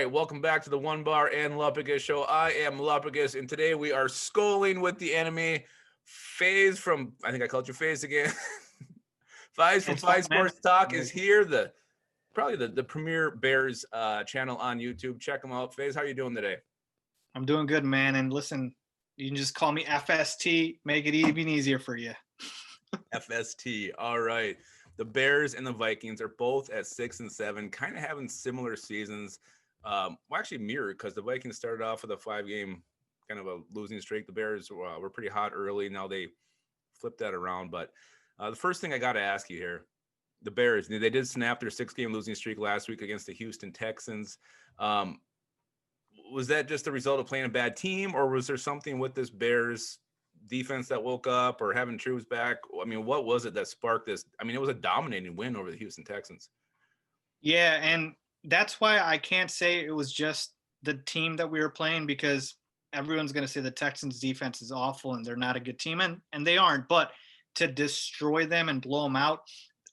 right, welcome back to the Onebar and Lupagas show. I am Lupagas, and today we are schooling with the enemy. Faiz from, I think I called you Faiz again. Faiz from It's fine, Faiz man. Sports Talk is here. Probably the premier Bears channel on YouTube. Check them out. Faiz, how are you doing today? I'm doing good, man. And listen, you can just call me FST. Make it even easier for you. FST. All right. The Bears and the Vikings are both at 6-7, kind of having similar seasons. Well, actually mirrored, because the Vikings started off with a 5-game kind of a losing streak. The Bears were pretty hot early. Now they flipped that around. But the first thing I got to ask you here, the Bears, they did snap their 6-game losing streak last week against the Houston Texans. Was that just the result of playing a bad team, or was there something with this Bears defense that woke up, or having troops back? I mean, what was it that sparked this? I mean, it was a dominating win over the Houston Texans. Yeah, and that's why I can't say it was just the team that we were playing, because everyone's going to say the Texans defense is awful and they're not a good team, and they aren't. But to destroy them and blow them out,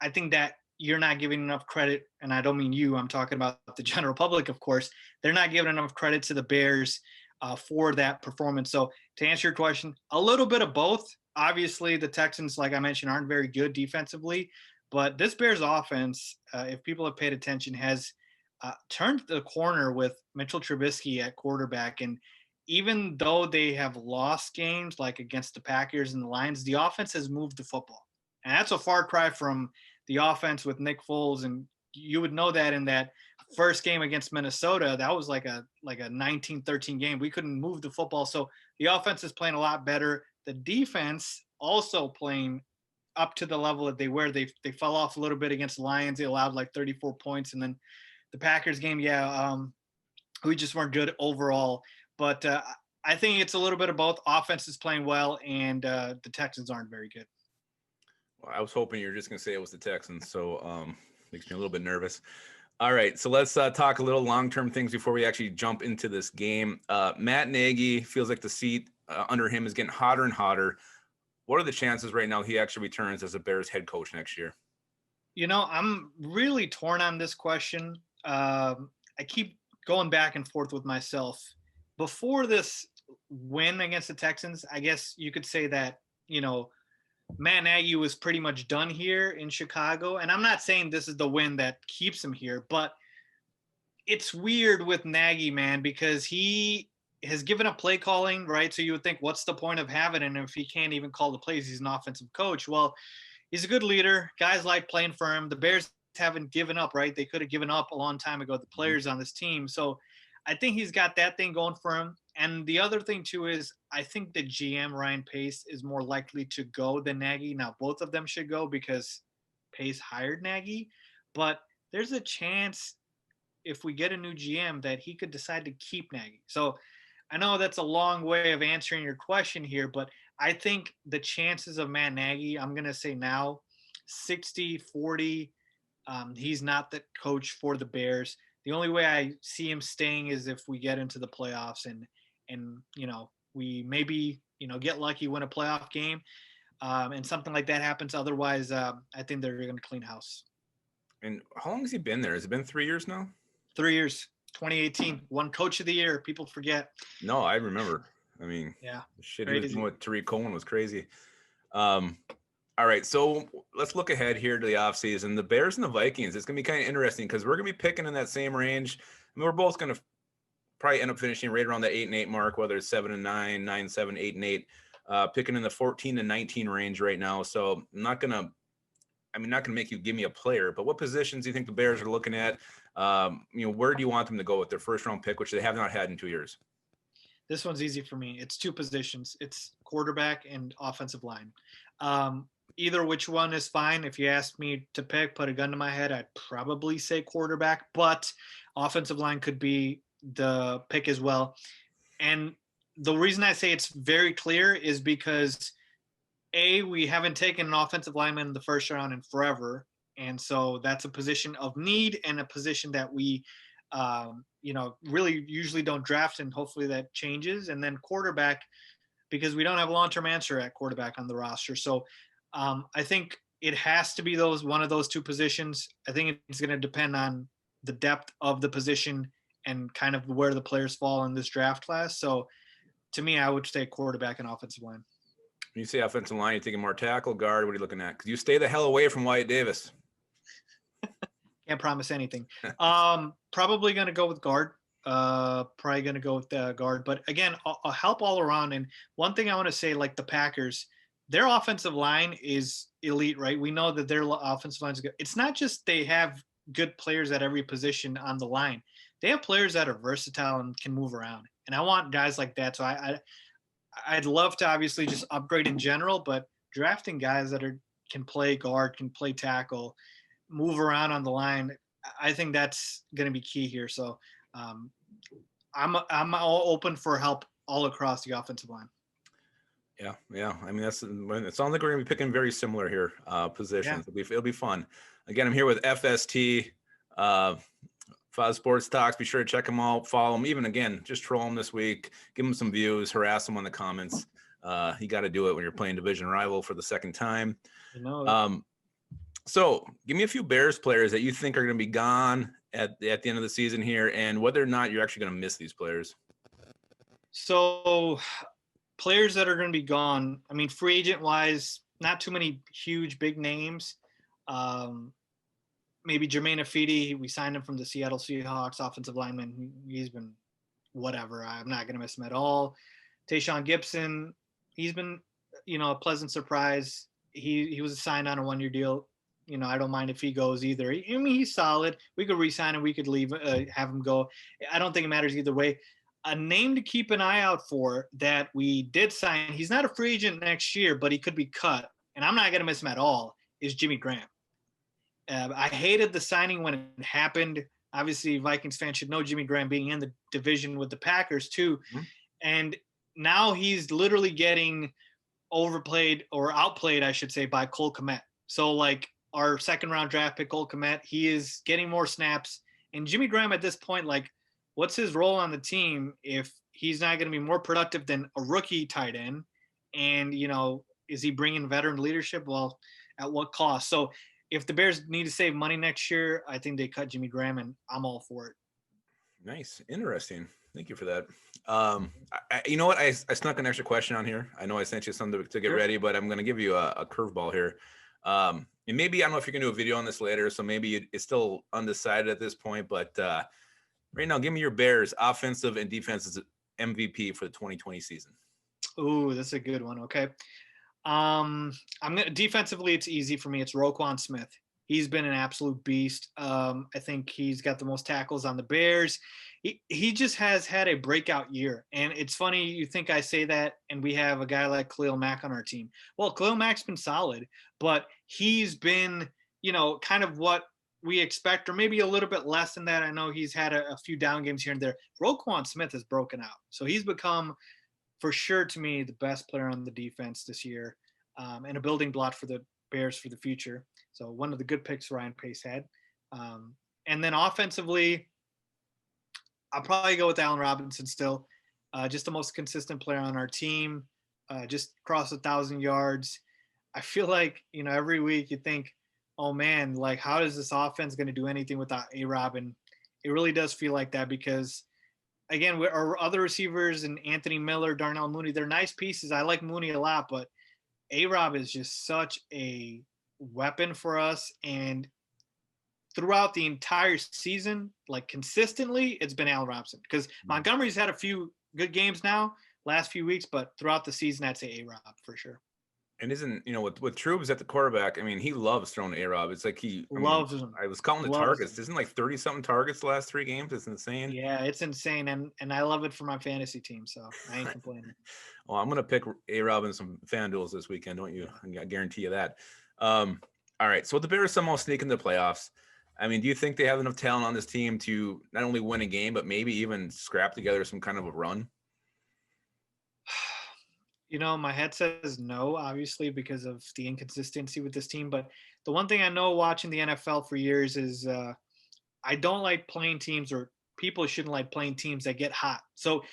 I think that you're not giving enough credit, and I don't mean you, I'm talking about the general public, of course. They're not giving enough credit to the Bears for that performance. So to answer your question, a little bit of both. Obviously, the Texans, like I mentioned, aren't very good defensively, but this Bears offense, if people have paid attention, has turned the corner with Mitchell Trubisky at quarterback. And even though they have lost games like against the Packers and the Lions, the offense has moved the football. And that's a far cry from the offense with Nick Foles. And you would know that in that first game against Minnesota, that was like a 19-13 game. We couldn't move the football. So the offense is playing a lot better. The defense also playing up to the level that they were. They fell off a little bit against the Lions. They allowed like 34 points. And then the Packers game, we just weren't good overall. But I think it's a little bit of both. Offense is playing well, and the Texans aren't very good. Well, I was hoping you were just going to say it was the Texans, so makes me a little bit nervous. All right, so let's talk a little long-term things before we actually jump into this game. Matt Nagy feels like the seat under him is getting hotter and hotter. What are the chances right now he actually returns as a Bears head coach next year? You know, I'm really torn on this question. I keep going back and forth with myself. Before this win against the Texans, I guess you could say that, Matt Nagy was pretty much done here in Chicago. And I'm not saying this is the win that keeps him here, but it's weird with Nagy, man, because he has given up play calling, right? So you would think, what's the point of having him if he can't even call the plays? He's an offensive coach. Well, he's a good leader. Guys like playing for him. The Bears haven't given up, right? They could have given up a long time ago, the players on this team. So I think he's got that thing going for him. And the other thing, too, is I think the GM, Ryan Pace, is more likely to go than Nagy. Now, both of them should go because Pace hired Nagy. But there's a chance if we get a new GM that he could decide to keep Nagy. So I know that's a long way of answering your question here, but I think the chances of Matt Nagy, I'm going to say now, 60-40. He's not the coach for the Bears. The only way I see him staying is if we get into the playoffs and we maybe get lucky, win a playoff game, and something like that happens. Otherwise, I think they're going to clean house. And how long has he been there? Has it been 3 years now? 3 years. 2018, won Coach of the Year. People forget. No, I remember. I mean, yeah, the shit he was doing with Tariq Cohen was crazy. All right, so let's look ahead here to the offseason. The Bears and the Vikings, it's going to be kind of interesting because we're going to be picking in that same range. I mean, we're both going to probably end up finishing right around the 8-8 mark, whether it's 7-9, 9-7, 8-8, picking in the 14-19 range right now. So I'm not going to make you give me a player, but what positions do you think the Bears are looking at? Where do you want them to go with their first round pick, which they have not had in 2 years? This one's easy for me. It's two positions. It's quarterback and offensive line. Either which one is fine. If you asked me to pick, put a gun to my head, I'd probably say quarterback, but offensive line could be the pick as well. And the reason I say it's very clear is because we haven't taken an offensive lineman in the first round in forever. And so that's a position of need and a position that we, really usually don't draft, and hopefully that changes. And then quarterback, because we don't have a long-term answer at quarterback on the roster. So I think it has to be one of those two positions. I think it's going to depend on the depth of the position and kind of where the players fall in this draft class. So to me, I would say quarterback and offensive line. When you say offensive line, you're thinking more tackle, guard. What are you looking at? Because you stay the hell away from Wyatt Davis. Can't promise anything. Probably going to go with guard. Probably going to go with the guard. But again, a help all around. And one thing I want to say, like the Packers, their offensive line is elite, right? We know that their offensive line is good. It's not just they have good players at every position on the line. They have players that are versatile and can move around. And I want guys like that. So I'd love to obviously just upgrade in general, but drafting guys that can play guard, can play tackle, move around on the line, I think that's going to be key here. So I'm all open for help all across the offensive line. Yeah. I mean, it sounds like we're gonna be picking very similar here positions. Yeah. It'll be fun. Again, I'm here with FST, Faiz Sports Talks. Be sure to check them out, follow them. Even again, just troll them this week, give them some views, harass them on the comments. You got to do it when you're playing division rival for the second time. So give me a few Bears players that you think are going to be gone at the end of the season here, and whether or not you're actually going to miss these players. So players that are going to be gone, I mean, free agent wise, not too many huge, big names. Maybe Jermaine Afidi, we signed him from the Seattle Seahawks, offensive lineman. He's been whatever. I'm not going to miss him at all. Tayshaun Gibson, he's been, a pleasant surprise. He was signed on a 1-year deal. I don't mind if he goes either. I mean, he's solid. We could re-sign him. We could leave, have him go. I don't think it matters either way. A name to keep an eye out for that we did sign, he's not a free agent next year, but he could be cut, and I'm not going to miss him at all, is Jimmy Graham. I hated the signing when it happened. Obviously, Vikings fans should know Jimmy Graham being in the division with the Packers too. Mm-hmm. And now he's literally getting overplayed or outplayed, I should say, by Cole Kmet. So like our second-round draft pick, Cole Kmet, he is getting more snaps. And Jimmy Graham at this point, like, what's his role on the team if he's not going to be more productive than a rookie tight end? And, is he bringing veteran leadership? Well, at what cost? So if the Bears need to save money next year, I think they cut Jimmy Graham, and I'm all for it. Nice. Interesting. Thank you for that. You know what? I snuck an extra question on here. I know I sent you something to get ready, but I'm going to give you a curveball here. And maybe, I don't know if you're going to do a video on this later, so maybe it's still undecided at this point, but right now, give me your Bears offensive and defensive MVP for the 2020 season. Ooh, that's a good one. Okay. Defensively, it's easy for me. It's Roquan Smith. He's been an absolute beast. I think he's got the most tackles on the Bears. He just has had a breakout year. And it's funny, you think I say that, and we have a guy like Khalil Mack on our team. Well, Khalil Mack's been solid, but he's been, kind of what we expect, or maybe a little bit less than that. I know he's had a few down games here and there. Roquan Smith has broken out. So he's become, for sure, to me, the best player on the defense this year, and a building block for the Bears for the future. So one of the good picks Ryan Pace had. And then offensively, I'll probably go with Allen Robinson still. Just the most consistent player on our team. Just crossed 1,000 yards. I feel like, every week you think, oh man, like how is this offense going to do anything without A-Rob? And it really does feel like that because, again, our other receivers and Anthony Miller, Darnell Mooney, they're nice pieces. I like Mooney a lot, but A-Rob is just such a weapon for us. And throughout the entire season, like consistently, it's been Allen Robinson because Montgomery's had a few good games now, last few weeks, but throughout the season, I'd say A-Rob for sure. And isn't, with Trubes at the quarterback, I mean, he loves throwing to A-Rob. It's like he loves him. I was counting the targets. Isn't like 30-something targets the last 3 games? It's insane. Yeah, it's insane. And I love it for my fantasy team, so I ain't complaining. Well, I'm going to pick A-Rob in some fan duels this weekend, don't you? I guarantee you that. All right, so the Bears somehow sneak into the playoffs. I mean, do you think they have enough talent on this team to not only win a game, but maybe even scrap together some kind of a run? My head says no, obviously, because of the inconsistency with this team. But the one thing I know watching the NFL for years is I don't like playing teams, or people shouldn't like playing teams that get hot. So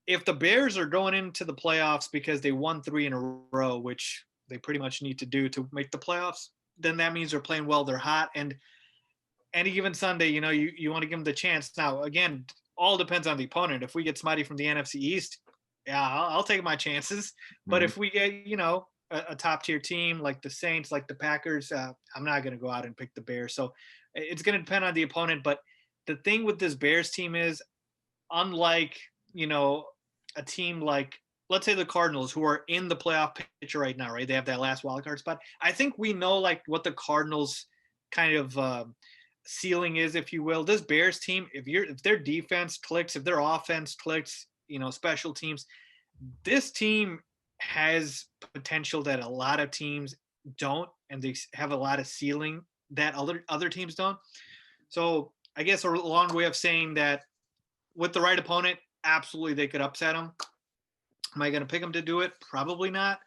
if the Bears are going into the playoffs because they won 3 in a row, which they pretty much need to do to make the playoffs, then that means they're playing well, they're hot. And any given Sunday, you want to give them the chance. Now, again, all depends on the opponent. If we get somebody from the NFC East, yeah, I'll take my chances. But if we get, a top tier team like the Saints, like the Packers, I'm not going to go out and pick the Bears. So it's going to depend on the opponent. But the thing with this Bears team is, unlike, a team like, let's say the Cardinals, who are in the playoff picture right now, right? They have that last wild card spot. I think we know like what the Cardinals kind of ceiling is, if you will. This Bears team, if their defense clicks, if their offense clicks, special teams, this team has potential that a lot of teams don't, and they have a lot of ceiling that other teams don't. So I guess a long way of saying that with the right opponent, absolutely they could upset them. Am I going to pick them to do it? Probably not.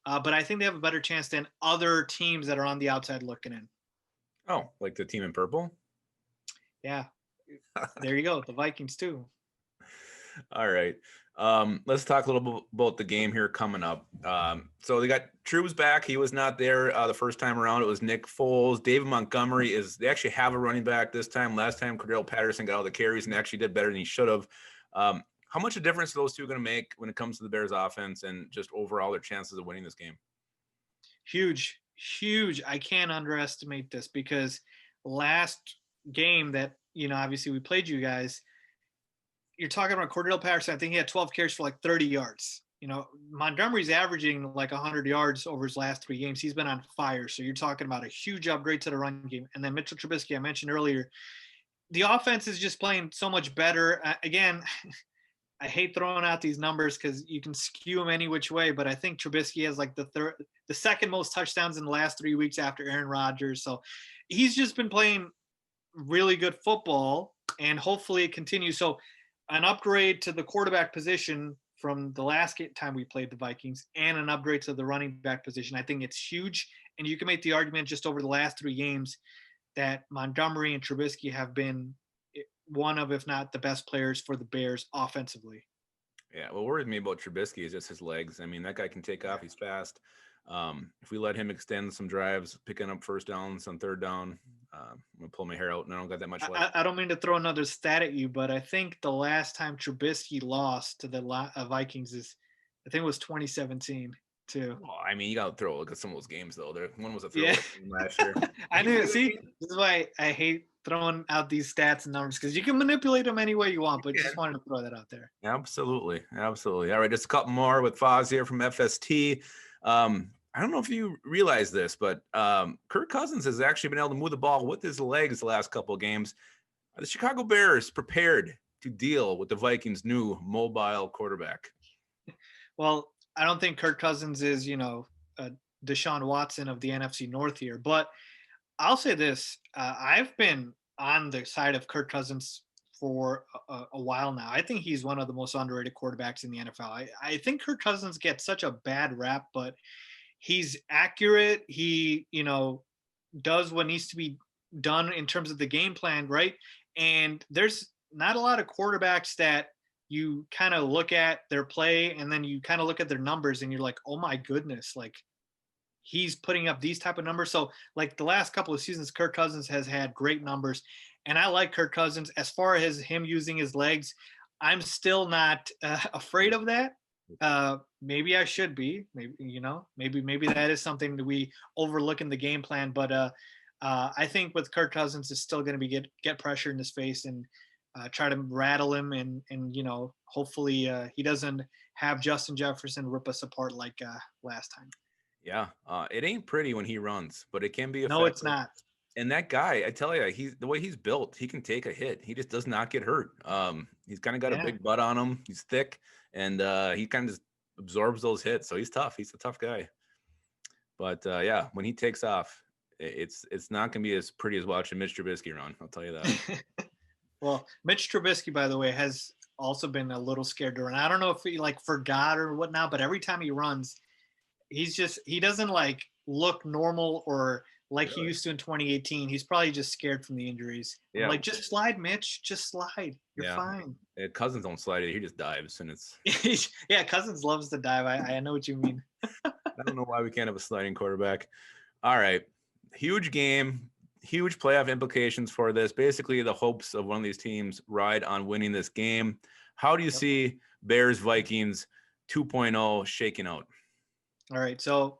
But I think they have a better chance than other teams that are on the outside looking in. Oh, like the team in purple? Yeah. There you go. The Vikings too. All right. Let's talk a little bit about the game here coming up. So they got True's back. He was not there the first time around. It was Nick Foles. David Montgomery they actually have a running back this time. Last time, Cordell Patterson got all the carries and actually did better than he should have. How much a difference are those two going to make when it comes to the Bears offense and just overall their chances of winning this game? Huge. I can't underestimate this, because last game that, obviously we played you guys, you're talking about Cordell Patterson. I think he had 12 carries for like 30 yards. Montgomery's averaging like 100 yards over his last 3 games. He's been on fire. So you're talking about a huge upgrade to the run game. And then Mitchell Trubisky, I mentioned earlier, the offense is just playing so much better. Again, I hate throwing out these numbers because you can skew them any which way, but I think Trubisky has like the second most touchdowns in the last 3 weeks after Aaron Rodgers. So he's just been playing really good football, and hopefully it continues. So an upgrade to the quarterback position from the last time we played the Vikings, and an upgrade to the running back position, I think it's huge. And you can make the argument just over the last 3 games that Montgomery and Trubisky have been one of, if not the best players for the Bears offensively. Yeah, what worries me about Trubisky is just his legs. I mean, that guy can take off. He's fast. If we let him extend some drives, picking up first downs on third down, I'm going to pull my hair out, and I don't got that much left. I don't mean to throw another stat at you, but I think the last time Trubisky lost to the Vikings I think it was 2017 too. Well, I mean, you got to throw a look at some of those games, though. One was a throwaway game last year. I knew. See, this is why I hate throwing out these stats and numbers, because you can manipulate them any way you want, but just wanted to throw that out there. Absolutely. All right, just a couple more with Faiz here from FST. I don't know if you realize this, but Kirk Cousins has actually been able to move the ball with his legs the last couple of games. Are the Chicago Bears prepared to deal with the Vikings' new mobile quarterback? Well, I don't think Kirk Cousins is, Deshaun Watson of the NFC North here, but I'll say this. I've been on the side of Kirk Cousins for a while now. I think he's one of the most underrated quarterbacks in the NFL. I think Kirk Cousins gets such a bad rap, but he's accurate. He, does what needs to be done in terms of the game plan, right? And there's not a lot of quarterbacks that you kind of look at their play and then you kind of look at their numbers and you're like, oh my goodness, like he's putting up these type of numbers. So like the last couple of seasons, Kirk Cousins has had great numbers, and I like Kirk Cousins. As far as him using his legs, I'm still not afraid of that. Maybe I should be. Maybe that is something that we overlook in the game plan. But I think with Kirk Cousins, it's still going to be get pressure in his face and try to rattle him, and hopefully he doesn't have Justin Jefferson rip us apart like last time. Yeah, it ain't pretty when he runs, but it can be effective. No, it's not. And that guy, I tell you, the way he's built, he can take a hit. He just does not get hurt. He's kind of got a big butt on him. He's thick, and he kind of just absorbs those hits. So he's tough. He's a tough guy. But when he takes off, it's not going to be as pretty as watching Mitch Trubisky run. I'll tell you that. Well, Mitch Trubisky, by the way, has also been a little scared to run. I don't know if he forgot or whatnot, but every time he runs, he doesn't look normal or like he used to in 2018. He's probably just scared from the injuries. Yeah. Just slide, Mitch. Just slide. You're fine. Cousins don't slide either. He just dives, and it's yeah. Cousins loves to dive. I know what you mean. I don't know why we can't have a sliding quarterback. All right, huge game. huge playoff implications for this. Basically, the hopes of one of these teams ride on winning this game. How do you see Bears Vikings 2.0 shaking out? All right. So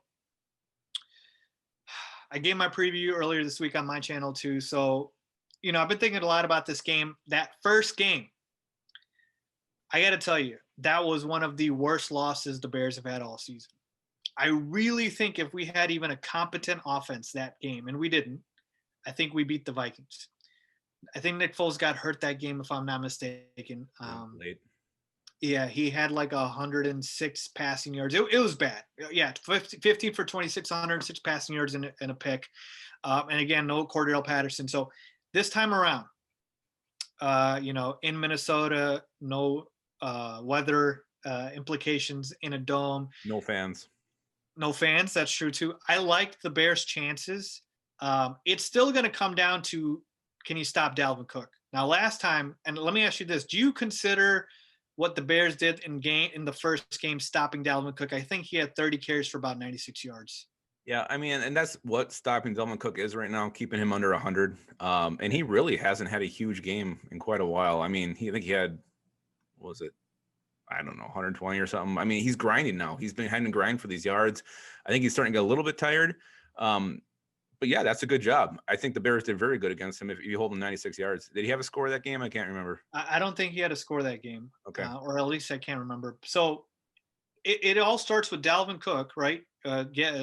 I gave my preview earlier this week on my channel too. So, I've been thinking a lot about this game. That first game, I got to tell you, that was one of the worst losses the Bears have had all season. I really think if we had even a competent offense that game, and we didn't, I think we beat the Vikings. I think Nick Foles got hurt that game, if I'm not mistaken. Late. Yeah, he had like 106 passing yards. It was bad. Yeah, 15 for 26, 106 passing yards and a pick. And again, no Cordell Patterson. So this time around, in Minnesota, no weather implications in a dome. No fans. No fans. That's true too. I like the Bears' chances. It's still going to come down to, can you stop Dalvin Cook? Now, last time, and let me ask you this: do you consider what the Bears did in the first game, stopping Dalvin Cook? I think he had 30 carries for about 96 yards. Yeah, I mean, and that's what stopping Dalvin Cook is right now, keeping him under 100. And he really hasn't had a huge game in quite a while. I mean, I think he had, what was it? I don't know, 120 or something. I mean, he's grinding now. He's been having to grind for these yards. I think he's starting to get a little bit tired. But yeah, that's a good job. I think the Bears did very good against him. If you hold him 96 yards, did he have a score that game? I can't remember. I don't think he had a score that game. Okay. Or at least I can't remember. So it all starts with Dalvin Cook, right?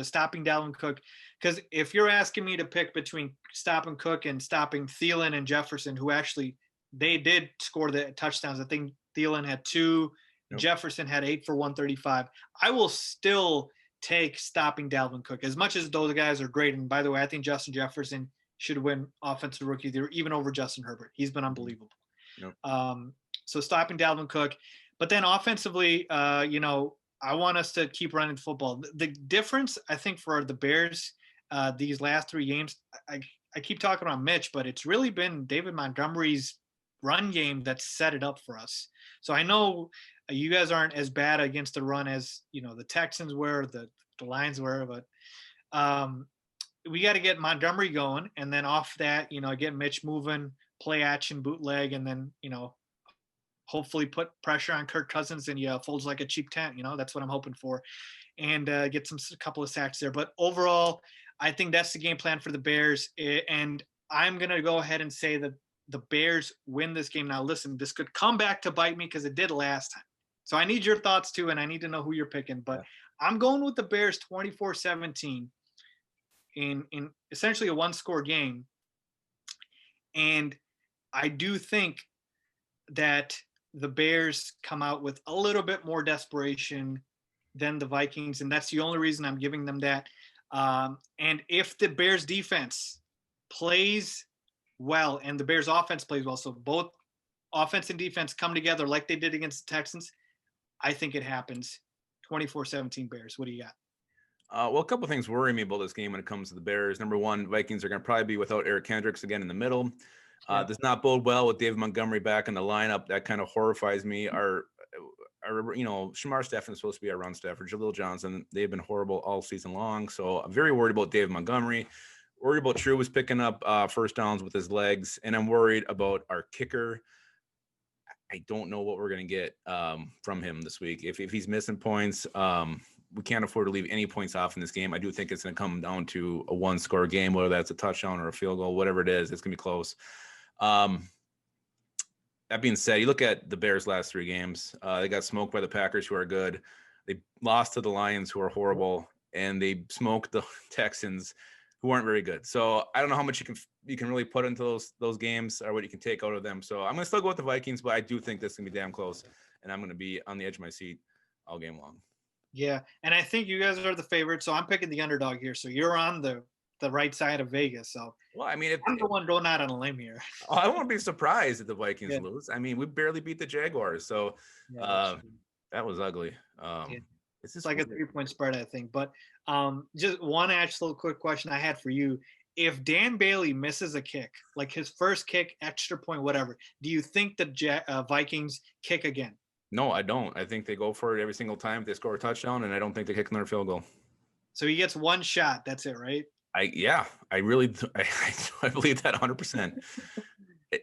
Stopping Dalvin Cook. Because if you're asking me to pick between stopping Cook and stopping Thielen and Jefferson, who actually, they did score the touchdowns. I think Thielen had 2. Nope. Jefferson had 8 for 135. I will still take stopping Dalvin Cook, as much as those guys are great. And by the way, I think Justin Jefferson should win Offensive Rookie of the Year, even over Justin Herbert. He's been unbelievable. Nope. So stopping Dalvin Cook. But then offensively, I want us to keep running football. The difference, I think, for the Bears these last 3 games, I keep talking about Mitch, but it's really been David Montgomery's run game that set it up for us. So I know you guys aren't as bad against the run as, the Texans were, the Lions were, but we got to get Montgomery going, and then off that, get Mitch moving, play action, bootleg, and then, hopefully put pressure on Kirk Cousins and folds like a cheap tent. That's what I'm hoping for, and get a couple of sacks there. But overall, I think that's the game plan for the Bears, and I'm going to go ahead and say that the Bears win this game. Now, listen, this could come back to bite me because it did last time. So I need your thoughts too, and I need to know who you're picking. But I'm going with the Bears 24-17 in essentially a one-score game. And I do think that the Bears come out with a little bit more desperation than the Vikings, and that's the only reason I'm giving them that. And if the Bears defense plays well and the Bears offense plays well, so both offense and defense come together like they did against the Texans, I think it happens. 24-17 Bears. What do you got? Well, a couple of things worry me about this game when it comes to the Bears. Number one, Vikings are going to probably be without Eric Kendricks again in the middle. Does not bode well with David Montgomery back in the lineup. That kind of horrifies me. Our Shamar Stephen's supposed to be our run staff, or Jaleel Johnson. They've been horrible all season long. So I'm very worried about David Montgomery. Worried about True was picking up first downs with his legs. And I'm worried about our kicker. I don't know what we're going to get from him this week. If he's missing points, we can't afford to leave any points off in this game. I do think it's going to come down to a one-score game, whether that's a touchdown or a field goal, whatever it is, it's going to be close. That being said, you look at the Bears' last 3 games. They got smoked by the Packers, who are good. They lost to the Lions, who are horrible, and they smoked the Texans, who aren't very good. So I don't know how much you can really put into those games or what you can take out of them. So I'm going to still go with the Vikings, but I do think this is going to be damn close, and I'm going to be on the edge of my seat all game long. Yeah, and I think you guys are the favorite, so I'm picking the underdog here. So you're on the right side of Vegas. So well, I mean, I'm the one going out on a limb here. I won't be surprised if the Vikings lose. I mean, we barely beat the Jaguars, so that was ugly. It's just like a 3-point spread, I think. But just one actual quick question I had for you: if Dan Bailey misses a kick, like his first kick, extra point, whatever, do you think the Vikings kick again? No, I don't. I think they go for it every single time if they score a touchdown, and I don't think they kick another field goal. So he gets one shot. That's it, right? I believe that 100%.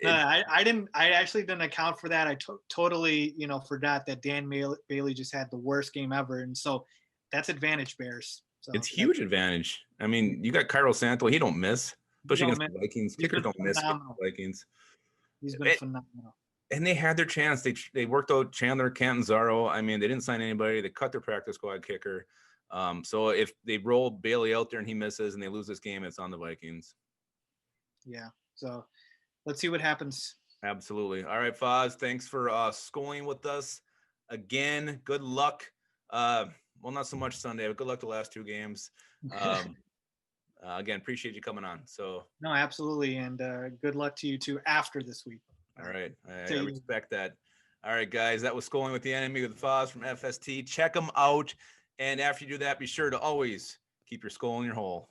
No, I actually didn't account for that. I totally, forgot that Dan Bailey just had the worst game ever. And so that's advantage Bears. So it's huge advantage. I mean, you got Cairo Santo. He don't miss, especially against the Vikings. Kickers don't miss against the Vikings. He's been phenomenal. And they had their chance. They worked out Chandler, Catanzaro. I mean, they didn't sign anybody. They cut their practice squad kicker. So if they roll Bailey out there and he misses and they lose this game, it's on the Vikings. Yeah. So let's see what happens. Absolutely. All right, Faiz, thanks for schooling with us again. Good luck. Well, not so much Sunday, but good luck the last 2 games. Again, appreciate you coming on. So no, absolutely. And good luck to you too after this week. All right. I respect that. All right, guys, that was Schooling with the Enemy with Faiz from FST. Check them out. And after you do that, be sure to always keep your skull in your hole.